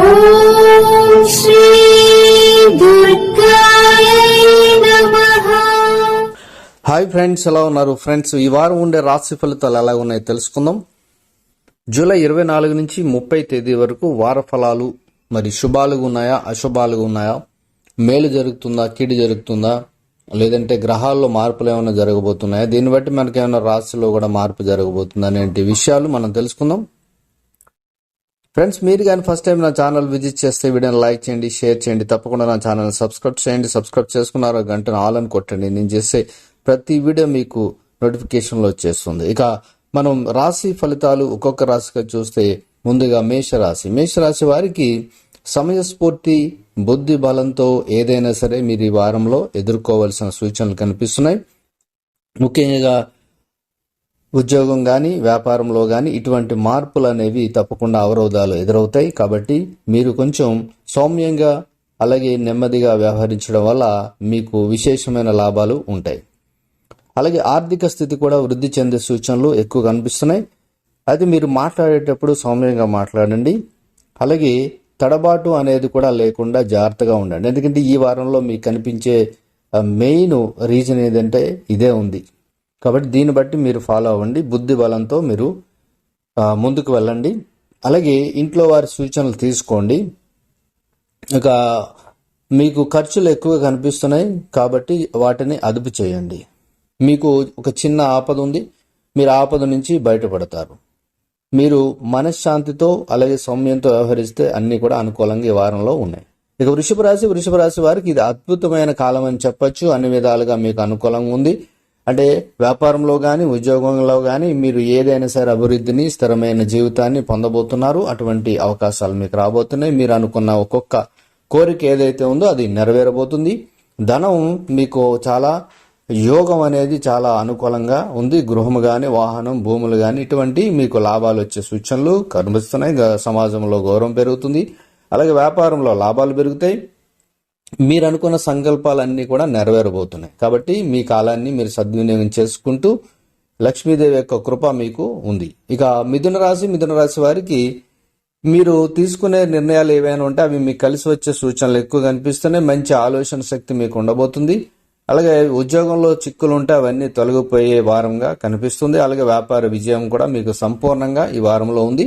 ఓం శ్రీ దుర్గాయ నమః. Hi friends, ఎలా ఉన్నారు ఫ్రెండ్స్? ఈ వారం ఉండే రాశి ఫలితాలు ఎలా ఉన్నాయో తెలుసుకుందాం. జూలై 24 నుంచి 30 తేదీ వరకు వార ఫలాలు మరి శుభాలుగా ఉన్నాయా, అశుభాలుగా ఉన్నాయా, మేలు జరుగుతుందా, కీడు జరుగుతుందా, లేదంటే గ్రహాల్లో మార్పులు ఏమైనా జరగబోతున్నాయా, దీన్ని బట్టి మనకి ఏమైనా రాశిలో కూడా మార్పు జరగబోతుందా అనే విషయాలు మనం తెలుసుకుందాం. ఫ్రెండ్స్, మీరు కానీ ఫస్ట్ టైం నా ఛానల్ విజిట్ చేస్తే వీడియోని లైక్ చేయండి, షేర్ చేయండి, తప్పకుండా నా ఛానల్ సబ్స్క్రైబ్ చేయండి. సబ్స్క్రైబ్ చేసుకున్నారో గంటను ఆల్ అని కొట్టండి. నేను చేసే ప్రతి వీడియో మీకు నోటిఫికేషన్లో వచ్చేస్తుంది. ఇక మనం రాశి ఫలితాలు ఒక్కొక్క రాశిగా చూస్తే ముందుగా మేషరాశి వారికి సమయస్ఫూర్తి, బుద్ధి బలంతో ఏదైనా సరే మీరు ఈ వారంలో ఎదుర్కోవాల్సిన సూచనలు కనిపిస్తున్నాయి. ముఖ్యంగా ఉద్యోగం కానీ వ్యాపారంలో కానీ ఇటువంటి మార్పులు అనేవి తప్పకుండా అవరోధాలు ఎదురవుతాయి. కాబట్టి మీరు కొంచెం సౌమ్యంగా అలాగే నెమ్మదిగా వ్యవహరించడం వల్ల మీకు విశేషమైన లాభాలు ఉంటాయి. అలాగే ఆర్థిక స్థితి కూడా వృద్ధి చెందే సూచనలు ఎక్కువ కనిపిస్తున్నాయి. అది మీరు మాట్లాడేటప్పుడు సౌమ్యంగా మాట్లాడండి. అలాగే తడబాటు అనేది కూడా లేకుండా జాగ్రత్తగా ఉండండి. ఎందుకంటే ఈ వారంలో మీకు కనిపించే మెయిన్ రీజన్ ఏదంటే ఇదే ఉంది. కాబట్టి దీన్ని బట్టి మీరు ఫాలో అవ్వండి. బుద్ధి బలంతో మీరు ముందుకు వెళ్ళండి. అలాగే ఇంట్లో వారి సూచనలు తీసుకోండి. ఇక మీకు ఖర్చులు ఎక్కువ కనిపిస్తున్నాయి కాబట్టి వాటిని అదుపు చేయండి. మీకు ఒక చిన్న ఆపద ఉంది, మీరు ఆపద నుంచి బయటపడతారు. మీరు మనశ్శాంతితో అలాగే సౌమ్యంతో వ్యవహరిస్తే అన్ని కూడా అనుకూలంగా ఈ వారంలో ఉన్నాయి. ఇక వృషభ రాశి వారికి ఇది అద్భుతమైన కాలం అని చెప్పొచ్చు. అన్ని విధాలుగా మీకు అనుకూలంగా ఉంది. అంటే వ్యాపారంలో కానీ ఉద్యోగంలో కానీ మీరు ఏదైనా సరే అభివృద్ధిని, స్థిరమైన జీవితాన్ని పొందబోతున్నారు. అటువంటి అవకాశాలు మీకు రాబోతున్నాయి. మీరు అనుకున్న ఒక్కొక్క కోరిక ఏదైతే ఉందో అది నెరవేరబోతుంది. ధనం మీకు చాలా యోగం అనేది చాలా అనుకూలంగా ఉంది. గృహం కానీ, వాహనం, భూములు కానీ ఇటువంటి మీకు లాభాలు వచ్చే సూచనలు కనిపిస్తున్నాయి. సమాజంలో గౌరవం పెరుగుతుంది. అలాగే వ్యాపారంలో లాభాలు పెరుగుతాయి. మీరు అనుకున్న సంకల్పాలన్నీ కూడా నెరవేరబోతున్నాయి. కాబట్టి మీ కాలాన్ని మీరు సద్వినియోగం చేసుకుంటూ లక్ష్మీదేవి యొక్క కృప మీకు ఉంది. ఇక మిథున రాశి వారికి మీరు తీసుకునే నిర్ణయాలు ఏవైనా ఉంటే అవి మీకు కలిసి వచ్చే సూచనలు ఎక్కువ కనిపిస్తున్నాయి. మంచి ఆలోచన శక్తి మీకు ఉండబోతుంది. అలాగే ఉద్యోగంలో చిక్కులు ఉంటే అవన్నీ తొలగిపోయే వారంగా కనిపిస్తుంది. అలాగే వ్యాపార విజయం కూడా మీకు సంపూర్ణంగా ఈ వారంలో ఉంది.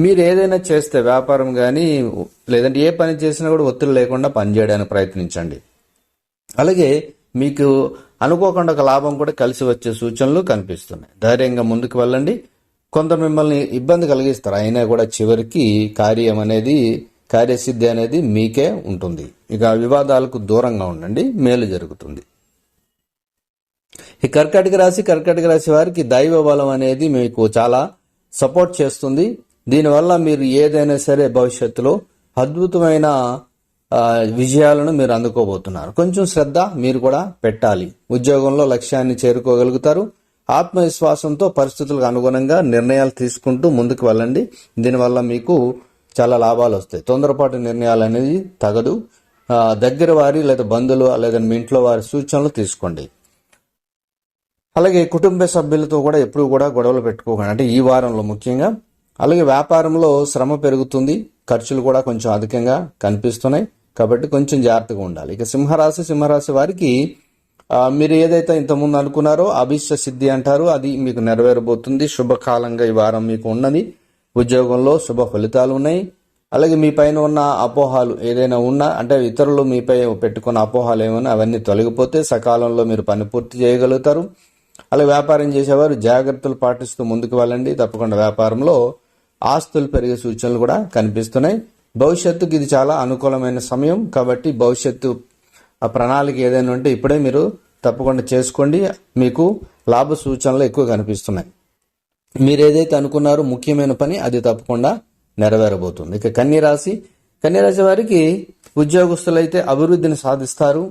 మీరు ఏదైనా చేస్తే వ్యాపారం కానీ లేదంటే ఏ పని చేసినా కూడా ఒత్తిడి లేకుండా పనిచేయడానికి ప్రయత్నించండి. అలాగే మీకు అనుకోకుండా ఒక లాభం కూడా కలిసి వచ్చే సూచనలు కనిపిస్తున్నాయి. ధైర్యంగా ముందుకు వెళ్ళండి. కొందరు మిమ్మల్ని ఇబ్బంది కలిగిస్తారు, అయినా కూడా చివరికి కార్యసిద్ధి అనేది మీకే ఉంటుంది. ఇక వివాదాలకు దూరంగా ఉండండి, మేలు జరుగుతుంది. ఈ కర్కాటక రాశి వారికి దైవ బలం అనేది మీకు చాలా సపోర్ట్ చేస్తుంది. దీనివల్ల మీరు ఏదైనా సరే భవిష్యత్తులో అద్భుతమైన విజయాలను మీరు అందుకోబోతున్నారు. కొంచెం శ్రద్ధ మీరు కూడా పెట్టాలి. ఉద్యోగంలో లక్ష్యాన్ని చేరుకోగలుగుతారు. ఆత్మవిశ్వాసంతో పరిస్థితులకు అనుగుణంగా నిర్ణయాలు తీసుకుంటూ ముందుకు వెళ్ళండి. దీనివల్ల మీకు చాలా లాభాలు వస్తాయి. తొందరపాటు నిర్ణయాలు అనేది తగదు. దగ్గర వారి లేదా బంధువులు లేదా మీ ఇంట్లో వారి సూచనలు తీసుకోండి. అలాగే కుటుంబ సభ్యులతో కూడా ఎప్పుడు కూడా గొడవలు పెట్టుకోకండి, అంటే ఈ వారంలో ముఖ్యంగా. అలాగే వ్యాపారంలో శ్రమ పెరుగుతుంది, ఖర్చులు కూడా కొంచెం అధికంగా కనిపిస్తున్నాయి. కాబట్టి కొంచెం జాగ్రత్తగా ఉండాలి. ఇక సింహరాశి వారికి మీరు ఏదైతే ఇంతకుముందు అనుకున్నారో అభిష్ట సిద్ధి అంటారు, అది మీకు నెరవేరబోతుంది. శుభకాలంగా ఈ వారం మీకు ఉన్నది. ఉద్యోగంలో శుభ ఫలితాలు ఉన్నాయి. అలాగే మీ పైన ఉన్న అపోహాలు ఏదైనా ఉన్నా, అంటే ఇతరులు మీపై పెట్టుకున్న అపోహాలు ఏమైనా అవన్నీ తొలగిపోతే సకాలంలో మీరు పని పూర్తి చేయగలుగుతారు. అలాగే వ్యాపారం చేసేవారు జాగ్రత్తలు పాటిస్తూ ముందుకు వెళ్ళండి. తప్పకుండా వ్యాపారంలో ఆస్తులు పెరిగే సూచనలు కూడా కనిపిస్తున్నాయి. భవిష్యత్తుకి ఇది చాలా అనుకూలమైన సమయం. కాబట్టి భవిష్యత్తు ప్రణాళిక ఏదైనా ఉంటే ఇప్పుడే మీరు తప్పకుండా చేసుకోండి. మీకు లాభ సూచనలు ఎక్కువ కనిపిస్తున్నాయి. మీరు ఏదైతే అనుకున్నారో ముఖ్యమైన పని అది తప్పకుండా నెరవేరబోతుంది. ఇక కన్యరాశి వారికి ఉద్యోగస్తులైతే అభివృద్ధిని సాధిస్తారు.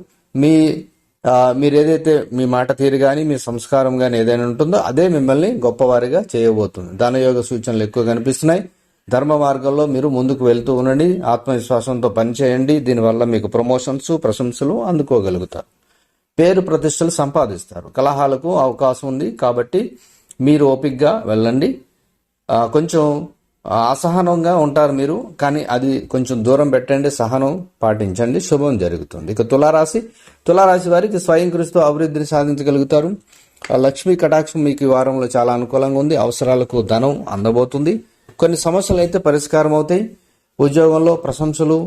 మీరు ఏదైతే మీ మాట తీరు కానీ మీ సంస్కారం కానీ ఏదైనా ఉంటుందో అదే మిమ్మల్ని గొప్పవారిగా చేయబోతుంది. ధనయోగ సూచనలు ఎక్కువ కనిపిస్తున్నాయి. ధర్మ మార్గంలో మీరు ముందుకు వెళ్తూ ఉండండి. ఆత్మవిశ్వాసంతో పనిచేయండి. దీనివల్ల మీకు ప్రమోషన్స్, ప్రశంసలు అందుకోగలుగుతారు. పేరు ప్రతిష్టలు సంపాదిస్తారు. కలహాలకు అవకాశం ఉంది కాబట్టి మీరు ఓపికగా వెళ్ళండి. కొంచెం అసహనంగా ఉంటారు మీరు, కానీ అది కొంచెం దూరం పెట్టండి, సహనం పాటించండి, శుభం జరుగుతుంది. ఇక తులారాశి వారికి స్వయం కృషితో అభివృద్ధిని సాధించగలుగుతారు. లక్ష్మీ కటాక్షం మీకు ఈ వారంలో చాలా అనుకూలంగా ఉంది. అవసరాలకు ధనం అందబోతుంది. కొన్ని సమస్యలు అయితే పరిష్కారం అవుతాయి. ఉద్యోగంలో ప్రశంసలు,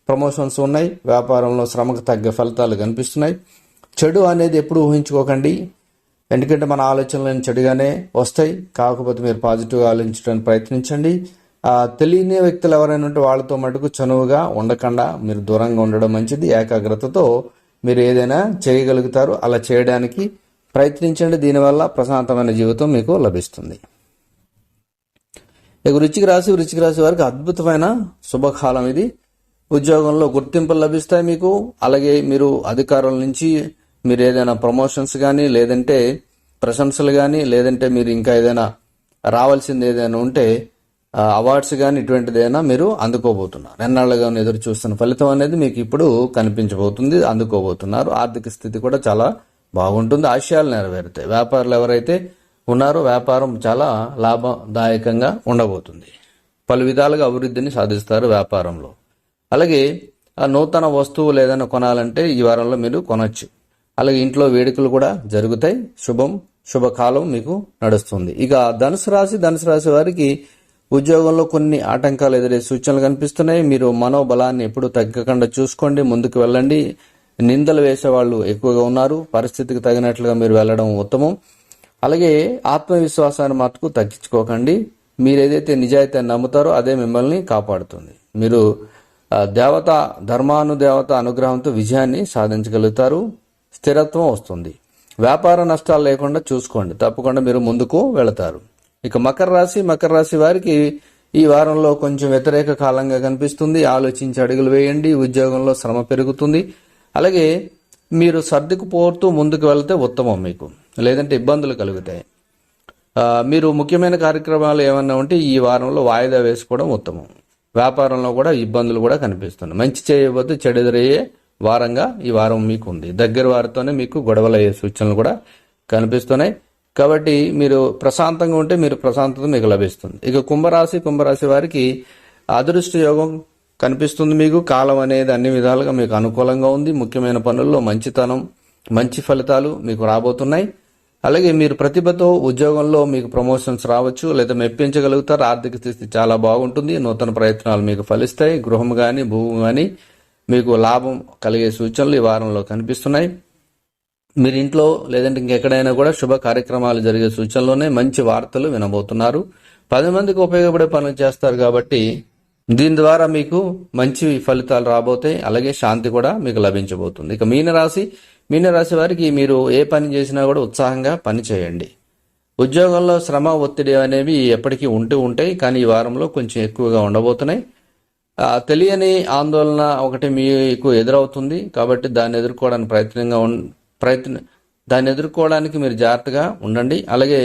ప్రమోషన్స్ ఉన్నాయి. వ్యాపారంలో శ్రమకు తగ్గ ఫలితాలు కనిపిస్తున్నాయి. చెడు అనేది ఎప్పుడు ఊహించుకోకండి, ఎందుకంటే మన ఆలోచనలు చెడుగానే వస్తాయి. కాకపోతే మీరు పాజిటివ్గా ఆలోచించడానికి ప్రయత్నించండి. తెలియని వ్యక్తులు ఎవరైనా ఉంటే వాళ్ళతో మటుకు చనువుగా ఉండకుండా మీరు దూరంగా ఉండడం మంచిది. ఏకాగ్రతతో మీరు ఏదైనా చేయగలుగుతారు, అలా చేయడానికి ప్రయత్నించండి. దీనివల్ల ప్రశాంతమైన జీవితం మీకు లభిస్తుంది. ఇక వృశ్చిక రాశి వారికి అద్భుతమైన శుభకాలం ఇది. ఉద్యోగంలో గుర్తింపులు లభిస్తాయి మీకు. అలాగే మీరు అధికారుల నుంచి మీరు ఏదైనా ప్రమోషన్స్ కానీ, లేదంటే ప్రశంసలు కానీ, లేదంటే మీరు ఇంకా ఏదైనా రావాల్సింది ఏదైనా ఉంటే అవార్డ్స్ కానీ ఇటువంటిది ఏదైనా మీరు అందుకోబోతున్నారు. ఎన్నాళ్ళుగా ఎదురు చూస్తున్న ఫలితం అనేది మీకు ఇప్పుడు కనిపించబోతుంది, అందుకోబోతున్నారు. ఆర్థిక స్థితి కూడా చాలా బాగుంటుంది. ఆశయాలు నెరవేరుతాయి. వ్యాపారులు ఎవరైతే ఉన్నారో వ్యాపారం చాలా లాభదాయకంగా ఉండబోతుంది. పలు విధాలుగా అభివృద్ధిని సాధిస్తారు వ్యాపారంలో. అలాగే నూతన వస్తువులు ఏదైనా కొనాలంటే ఈ వారంలో మీరు కొనొచ్చు. అలాగే ఇంట్లో వేడుకలు కూడా జరుగుతాయి. శుభకాలం మీకు నడుస్తుంది. ఇక ధనుసు రాశి వారికి ఉద్యోగంలో కొన్ని ఆటంకాలు ఎదురే సూచనలు కనిపిస్తున్నాయి. మీరు మనోబలాన్ని ఎప్పుడు తగ్గకుండా చూసుకోండి, ముందుకు వెళ్ళండి. నిందలు వేసేవాళ్ళు ఎక్కువగా ఉన్నారు. పరిస్థితికి తగినట్లుగా మీరు వెళ్ళడం ఉత్తమం. అలాగే ఆత్మవిశ్వాసాన్ని మటుకు తగ్గించుకోకండి. మీరు ఏదైతే నిజాయితీని నమ్ముతారో అదే మిమ్మల్ని కాపాడుతుంది. మీరు ధర్మానుదేవత అనుగ్రహంతో విజయాన్ని సాధించగలుగుతారు. స్థిరత్వం వస్తుంది. వ్యాపార నష్టాలు లేకుండా చూసుకోండి, తప్పకుండా మీరు ముందుకు వెళతారు. ఇక మకర రాశి వారికి ఈ వారంలో కొంచెం వ్యతిరేక కాలంగా కనిపిస్తుంది. ఆలోచించి అడుగులు వేయండి. ఉద్యోగంలో శ్రమ పెరుగుతుంది. అలాగే మీరు సర్దుకుపోతూ ముందుకు వెళితే ఉత్తమం మీకు, లేదంటే ఇబ్బందులు కలుగుతాయి. మీరు ముఖ్యమైన కార్యక్రమాలు ఏమన్నా ఉంటే ఈ వారంలో వాయిదా వేసుకోవడం ఉత్తమం. వ్యాపారంలో కూడా ఇబ్బందులు కూడా కనిపిస్తున్నాయి. మంచి చేయబోతే చెడు ఎదురయ్యే వారంగా ఈ వారం మీకు ఉంది. దగ్గర వారితోనే మీకు గొడవలు అయ్యే సూచనలు కూడా కనిపిస్తున్నాయి. కాబట్టి మీరు ప్రశాంతంగా ఉంటే మీరు ప్రశాంతత మీకు లభిస్తుంది. ఇక కుంభరాశి వారికి అదృష్ట యోగం కనిపిస్తుంది. మీకు కాలం అనేది అన్ని విధాలుగా మీకు అనుకూలంగా ఉంది. ముఖ్యమైన పనుల్లో మంచి ఫలితాలు మీకు రాబోతున్నాయి. అలాగే మీరు ప్రతిభతో ఉద్యోగంలో మీకు ప్రమోషన్స్ రావచ్చు, లేదా మెప్పించగలుగుతారు. ఆర్థిక స్థితి చాలా బాగుంటుంది. నూతన ప్రయత్నాలు మీకు ఫలిస్తాయి. గృహం కానీ భూమి కానీ మీకు లాభం కలిగే సూచనలు ఈ వారంలో కనిపిస్తున్నాయి. మీరు ఇంట్లో లేదంటే ఇంకెక్కడైనా కూడా శుభ కార్యక్రమాలు జరిగే సూచనలోనే మంచి వార్తలు వినబోతున్నారు. 10 మందికి ఉపయోగపడే పనులు చేస్తారు కాబట్టి దీని ద్వారా మీకు మంచి ఫలితాలు రాబోతాయి. అలాగే శాంతి కూడా మీకు లభించబోతుంది. ఇక మీనరాశి వారికి మీరు ఏ పని చేసినా కూడా ఉత్సాహంగా పని చేయండి. ఉద్యోగంలో శ్రమ, ఒత్తిడి అనేవి ఎప్పటికీ ఉంటాయి, కానీ ఈ వారంలో కొంచెం ఎక్కువగా ఉండబోతున్నాయి. తెలియని ఆందోళన ఒకటి మీకు ఎదురవుతుంది. కాబట్టి దాన్ని ఎదుర్కోవడానికి మీరు జాగ్రత్తగా ఉండండి. అలాగే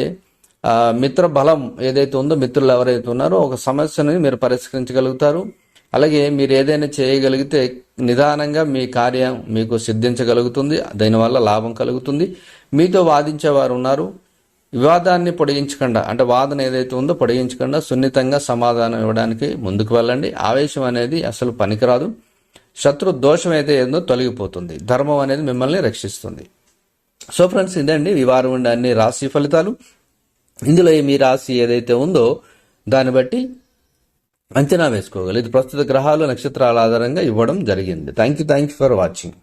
మిత్ర బలం ఏదైతే ఉందో, మిత్రులు ఎవరైతే ఉన్నారో ఒక సమస్యని మీరు పరిష్కరించగలుగుతారు. అలాగే మీరు ఏదైనా చేయగలిగితే నిదానంగా మీ కార్యం మీకు సిద్ధించగలుగుతుంది. దీనివల్ల లాభం కలుగుతుంది. మీతో వాదించేవారు ఉన్నారు, వివాదాన్ని పొడిగించకుండా, అంటే వాదన ఏదైతే ఉందో పొడిగించకుండా సున్నితంగా సమాధానం ఇవ్వడానికి ముందుకు వెళ్ళండి. ఆవేశం అనేది అసలు పనికిరాదు. శత్రు దోషం అయితే ఏందో తొలగిపోతుంది. ధర్మం అనేది మిమ్మల్ని రక్షిస్తుంది. సో ఫ్రెండ్స్, ఇదండి ఈ వారం ఉండే అన్ని రాశి ఫలితాలు. ఇందులో మీ రాశి ఏదైతే ఉందో దాన్ని బట్టి అంచనా వేసుకోగలరు. ఇది ప్రస్తుత గ్రహాలు, నక్షత్రాల ఆధారంగా ఇవ్వడం జరిగింది. Thank you for watching.